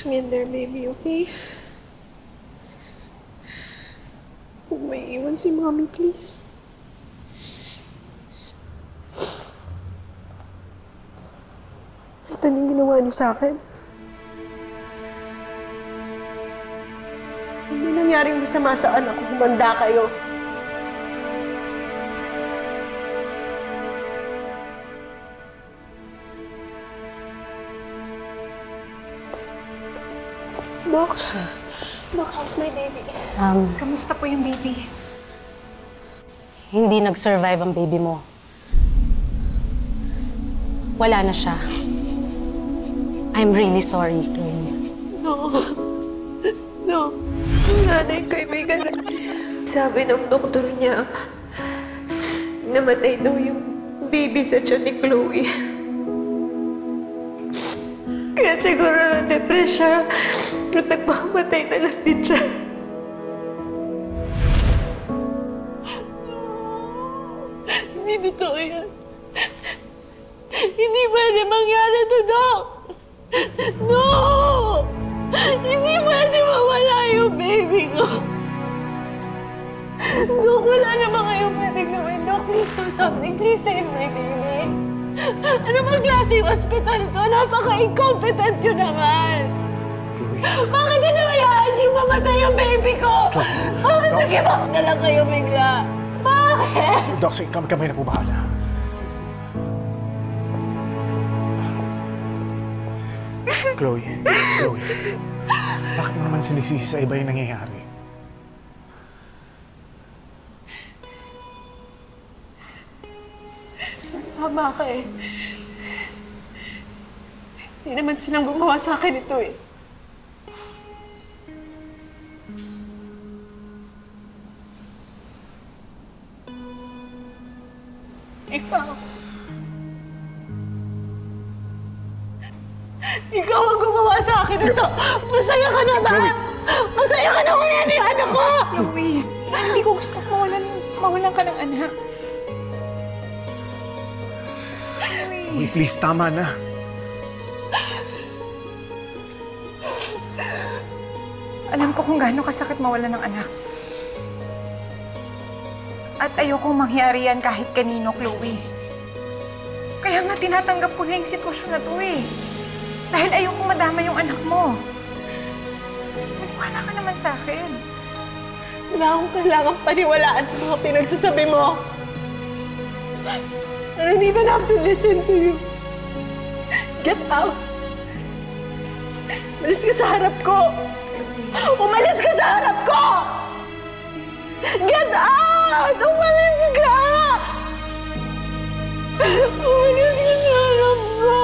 Hang in there, baby, okay? Huwag may iwan si Mommy, please. Ito yung ginawa niyo sa akin. Hindi nangyaring masama sa anak ko, humanda kayo. Doc, how's my baby? Kamusta po yung baby? Hindi nag-survive ang baby mo. Wala na siya. I'm really sorry, Chloe. No. Nanay ko may gana. Sabi ng doktor niya, namatay daw yung baby sa tiyan ni Chloe. Kaya siguro na-depress siya at nagmamatay na lang din siya. Hindi totoo yan. Hindi pwede mangyari to, Doc! No! Hindi pwede mawala yung baby ko! Doc, wala naman kayong pwedeng gawin. Doc, please do something. Please save my baby. Ano bang klaseng hospital to? Napaka-incompetent yun naman! Chloe. Bakit hinayaan yung mamatay yung baby ko? Bakit nag-give up na lang kayo bigla? Bakit? Doc, sige, kami na po bahala. Excuse me. Chloe, bakit mo naman sinisisi sa iba yung nangyayari? Tama ka eh. Hindi naman silang gumawa sa akin ito eh. Ikaw ang gumawa sa akin ito! Masaya ka na ba? Masaya ka na wala na yung anak ko! Chloe, hindi ko gusto mawalan ka ng anak. Chloe, please, tama na. Alam ko kung gaano kasakit mawalan ng anak. At ayokong mangyari yan kahit kanino, Chloe. Kaya nga tinatanggap ko na yung sitwasyon na to eh. Dahil ayokong madama yung anak mo. Maniwala ka naman sa akin. Wala akong kailangang paniwalaan sa mga pinagsasabi mo. I don't even have to listen to you. Get out! Umalis ka sa harap ko! Umalis ka sa harap ko! Get out! Umalis ka! Umalis ka sa harap ko!